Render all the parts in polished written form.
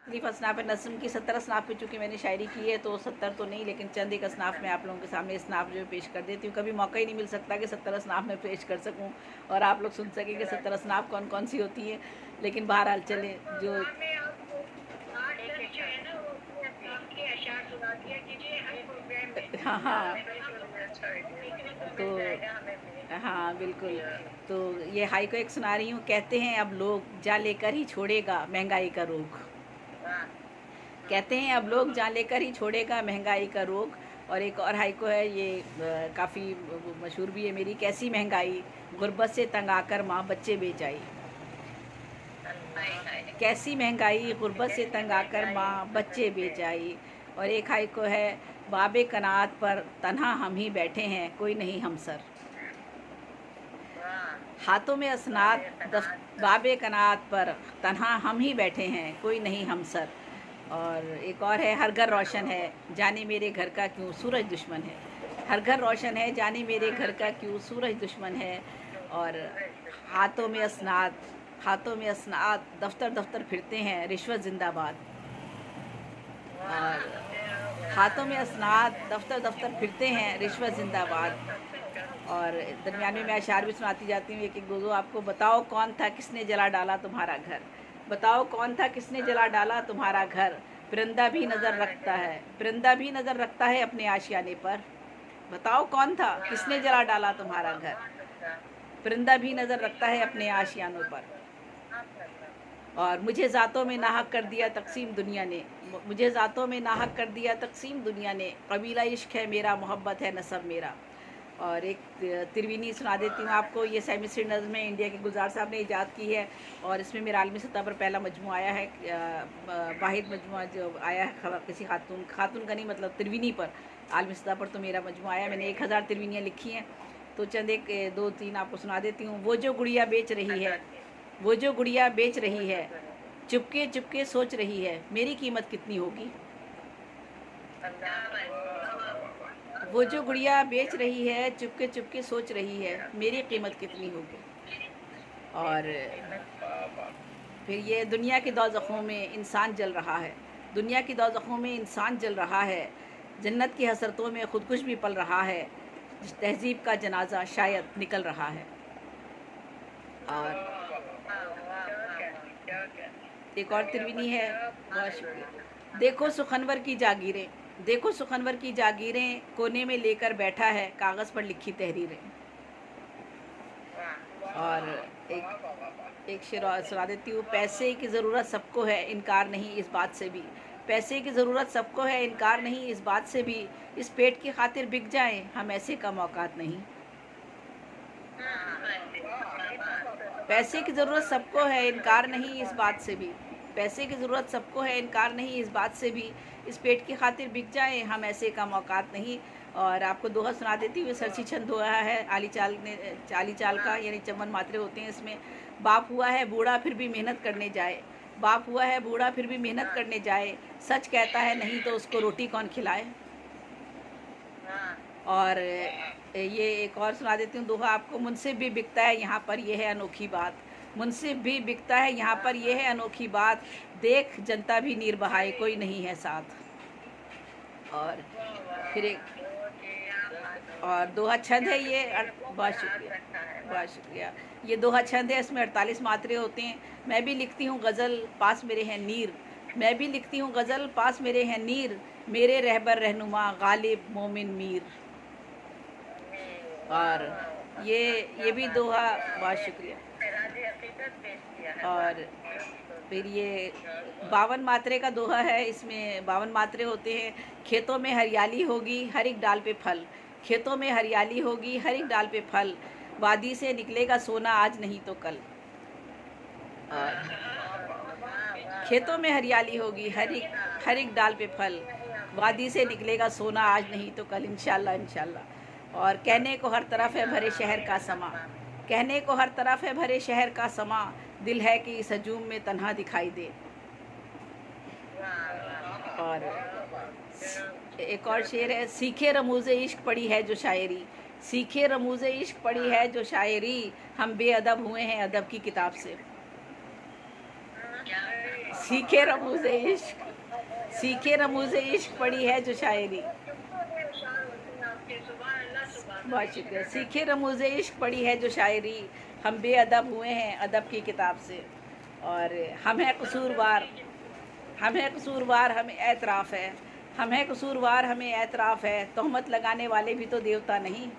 मुख्तलिफ असनाफ़ नज़्म की 70 असनाफ़ पे चूँकि मैंने शायरी की है तो 70 तो नहीं, लेकिन चंद एक असनाफ़ मैं आप लोगों के सामने असनाफ़ जो है पेश कर देती हूँ। कभी मौका ही नहीं मिल सकता कि 70 असनाफ़ मैं पेश कर सकूँ और आप लोग सुन सकें कि 70 असनाफ़ कौन कौन सी होती हैं। लेकिन बहरहाल चलें जो हाँ हाँ तो हाँ बिल्कुल। तो ये हाई को एक सुना रही हूँ। कहते हैं अब लोग जा लेकर ही छोड़ेगा महंगाई का रोग। कहते हैं अब लोग जान लेकर ही छोड़ेगा महंगाई का रोग। और एक और हाइको है, ये काफ़ी मशहूर भी है मेरी। कैसी महंगाई गुर्बत से तंग आकर माँ बच्चे बेच आई। कैसी महंगाई गुर्बत से तंग आकर माँ बच्चे बेच आई। और एक हाइको है, बाबे कनात पर तन्हा हम ही बैठे हैं कोई नहीं हमसर। हाथों में असनाद बाबे कनात पर तन्हा हम ही बैठे हैं कोई नहीं हमसर। और एक और है, हर घर रोशन है जाने मेरे घर का क्यों सूरज दुश्मन है। हर घर रोशन है जाने मेरे घर का क्यों सूरज दुश्मन है। और हाथों में असनाद दफ्तर दफ्तर फिरते हैं रिश्वत जिंदाबाद। और हाथों में असनाद दफ्तर दफ्तर फिरते हैं रिश्वत जिंदाबाद। और दरमियान में मैं अशार भी सुनाती जाती हूँ एक एक दो दो आपको। बताओ कौन था किसने जला डाला तुम्हारा घर। बताओ कौन था किसने जला डाला तुम्हारा घर। परिंदा भी नज़र रखता है, परिंदा भी नज़र रखता है अपने आशियाने पर। बताओ कौन था किसने जला डाला तुम्हारा घर। परिंदा भी नज़र रखता है अपने आशियानों पर। और मुझे ज़ातों में नाहक कर दिया तकसीम दुनिया ने। मुझे ज़ातों में नाहक कर दिया तकसीम दुनिया ने। कबीला इश्क है मेरा मोहब्बत है नसब मेरा। और एक तिरवीनी सुना देती हूँ आपको। ये सेमिस्ट्री नज़्म में इंडिया के गुलजार साहब ने ईजाद की है और इसमें मेरा आलमी सतह पर पहला मजमू आया है। वाहिद मजमू जो आया है किसी खातून का नहीं, मतलब तिरवीनी पर आलमी सतह पर तो मेरा मजमू आया है। मैंने 1000 तिरवीनियाँ लिखी हैं, तो चंद एक दो तीन आपको सुना देती हूँ। वो जो गुड़िया बेच रही है, वो जो गुड़िया बेच रही है, चुपके चुपके सोच रही है मेरी कीमत कितनी होगी। वो जो गुड़िया बेच रही है चुपके चुपके सोच रही है मेरी कीमत कितनी होगी। और फिर ये दुनिया की दोज़खों में इंसान जल रहा है, दुनिया की दोज़खों में इंसान जल रहा है। जन्नत की हसरतों में खुदकुश भी पल रहा है, जिस तहज़ीब का जनाजा शायद निकल रहा है। और एक और तिरविनी है, बहुत शुक्रिया। देखो सुखनवर की जागीरें, देखो सुखनवर की जागीरें कोने में लेकर बैठा है कागज़ पर लिखी तहरीरें। और एक शेर सुना देती हूँ। पैसे की ज़रूरत सबको है इनकार नहीं इस बात से भी। पैसे की ज़रूरत सबको है इनकार नहीं इस बात से भी। इस पेट की खातिर बिक जाएं हम ऐसे कम औकात नहीं। पैसे की ज़रूरत सबको है इनकार नहीं इस बात से भी। पैसे की ज़रूरत सबको है इनकार नहीं इस बात से भी। इस पेट की खातिर बिक जाएं हम ऐसे कम औकात नहीं। और आपको दोहा सुना देती हूँ। सरसी छंद दोहा है आली चाल का, यानी 54 मात्रे होते हैं इसमें। बाप हुआ है बूढ़ा फिर भी मेहनत करने जाए, बाप हुआ है बूढ़ा फिर भी मेहनत करने जाए। सच कहता है नहीं तो उसको रोटी कौन खिलाए। और ये एक और सुना देती हूँ दोहा आपको। मुनसिफ भी बिकता है यहाँ पर यह है अनोखी बात। मुनसिफ भी बिकता है यहाँ पर यह है अनोखी बात। देख जनता भी नीर बहाए कोई नहीं है साथ। और फिर एक और दोहा छंद है ये। बहुत शुक्रिया, बहुत शुक्रिया। ये दोहा छंद है, इसमें 48 मात्रे होते हैं। मैं भी लिखती हूँ गज़ल पास मेरे हैं नीर, मैं भी लिखती हूँ गज़ल पास मेरे हैं नीर। मेरे रहबर रहनुमा गालिब मोमिन मीर। और ये भी दोहा, बहुत शुक्रिया। और फिर ये 52 मात्रे का दोहा है, इसमें 52 मात्रे होते हैं। खेतों में हरियाली होगी हर एक डाल पे फल, खेतों में हरियाली होगी हर एक डाल पे फल। वादी से निकलेगा सोना आज नहीं तो कल। और खेतों में हरियाली होगी हर एक डाल पे फल। वादी से निकलेगा सोना आज नहीं तो कल, इंशाल्लाह इंशाल्लाह। और कहने को हर तरफ है भरे शहर का समा, कहने को हर तरफ है भरे शहर का समा। दिल है कि इस हजूम में तन्हा दिखाई दे। और एक और शेर है। सीखे रमूज़े इश्क पड़ी है जो शायरी, सीखे रमूज़े इश्क पड़ी है जो शायरी। हम बेअदब हुए हैं अदब की किताब से। सीखे रमूज़े इश्क, सीखे रमूज़े इश्क पढ़ी है जो शायरी। बहुत शुक्रिया। सीखे रमूज़े इश्क पढ़ी है जो शायरी, हम बेअदब हुए हैं अदब की किताब से। और हम हैं कसूरवार, हम हैं कसूरवार, हमें एतराफ़ है, हम हैं कसूरवार, हमें एतराफ़ है, तहमत लगाने वाले भी तो देवता नहीं।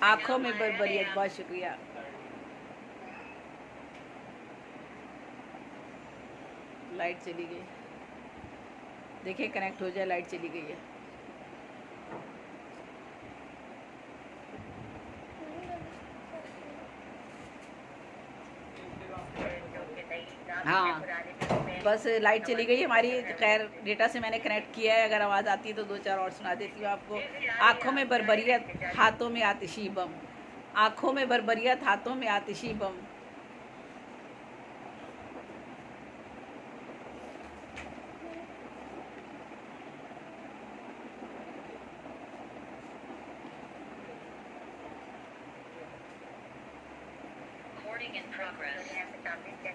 आँखों में बरबरियत। बहुत शुक्रिया। लाइट चली गई, देखिए कनेक्ट हो जाए। लाइट चली गई है। हाँ, बस लाइट चली गई हमारी। खैर डेटा से मैंने कनेक्ट किया है, अगर आवाज़ आती है तो दो चार और सुना देती हूँ आपको। आँखों में बरबरियत, हाथों में आतिशी बम, आँखों में बरबरियत, हाथों में आतिशी बम।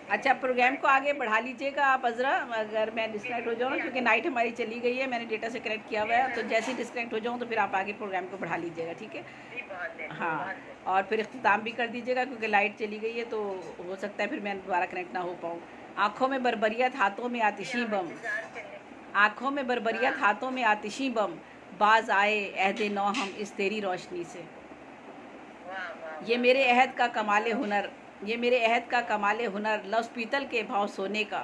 अच्छा, प्रोग्राम को आगे बढ़ा लीजिएगा आप अज़रा, अगर मैं डिस्कनेक्ट हो जाऊँ ना, क्योंकि नाइट हमारी चली गई है, मैंने डेटा से कनेक्ट किया हुआ है, तो जैसे ही डिस्कनेक्ट हो जाऊँ तो फिर आप आगे प्रोग्राम को बढ़ा लीजिएगा, ठीक है। हाँ, और फिर इख्तिताम भी कर दीजिएगा, क्योंकि लाइट चली गई है तो हो सकता है फिर मैं दोबारा कनेक्ट ना हो पाऊँ। आँखों में बरबरियत, हाथों में आतिशी बम, आँखों में बरबरियत, हाथों में आतिशी बम, बाज आए अहद नौ हम इस तेरी रोशनी से। ये मेरे अहद का कमाल हुनर, ये मेरे अहद का कमाल हुनर, लफ्ज़ पीतल के भाव सोने का।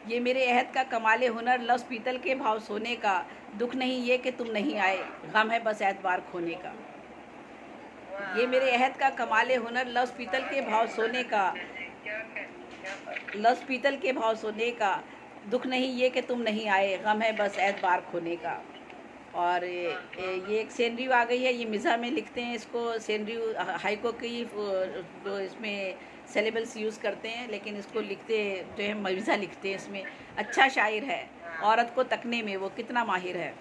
ये मेरे अहद का कमाल हुनर, लफ्ज़ पीतल के भाव सोने का। दुख नहीं ये कि तुम नहीं आए, गम है बस एतबार खोने का। ये मेरे अहद का कमाल हुनर, लफ्ज़ पीतल के भाव सोने का, लफ्ज़ पीतल के भाव सोने का। दुख नहीं ये कि तुम नहीं आए, गम है बस एतबार खोने का। और ये एक सेनरी आ गई है, ये मिज़ा में लिखते हैं इसको। सेनरी हाइको की वो इसमें सेलेबल्स यूज़ करते हैं, लेकिन इसको लिखते जो है मिज़ा लिखते हैं इसमें। अच्छा शायर है, औरत को तकने में वो कितना माहिर है।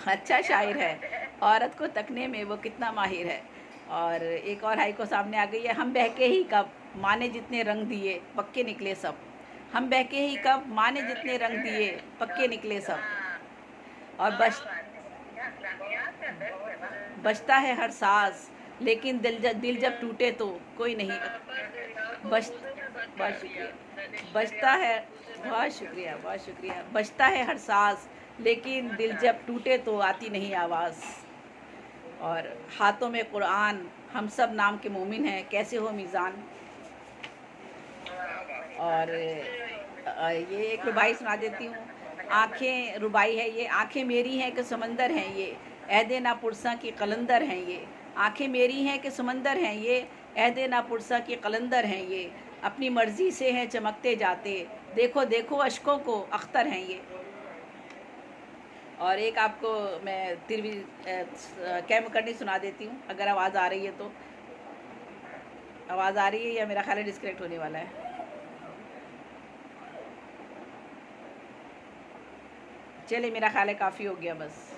अच्छा शायर है, औरत को तकने में वो कितना माहिर है। और एक और हाइको सामने आ गई है। हम बहके ही कब, माँ ने जितने रंग दिए पक्के निकले सब। हम बहके ही कब, माँ ने जितने रंग दिए पक्के निकले सब। और बजता है हर साज, लेकिन दिल जब टूटे तो कोई नहीं बहुत शुक्रिया। बजता है, बहुत शुक्रिया, बहुत शुक्रिया। बजता है हर साज, लेकिन दिल जब टूटे तो आती नहीं आवाज़। और हाथों में कुरान, हम सब नाम के मोमिन हैं, कैसे हो मीज़ान। और ये एक रुबाई सुना देती हूँ। आँखें, रुबाई है ये। आँखें मेरी हैं कि समंदर हैं ये, अहदे ना पुरसा की कलंदर हैं ये। आँखें मेरी हैं कि समंदर हैं ये, अहदे ना पुरसा की कलंदर हैं ये। अपनी मर्ज़ी से हैं चमकते जाते, देखो देखो अशकों को अख्तर हैं ये। और एक आपको मैं तिरवी कैम करनी सुना देती हूँ, अगर आवाज़ आ रही है तो। आवाज़ आ रही है या मेरा ख्याल है डिस्कनेक्ट होने वाला है। चलिए, मेरा ख्याल है काफ़ी हो गया बस।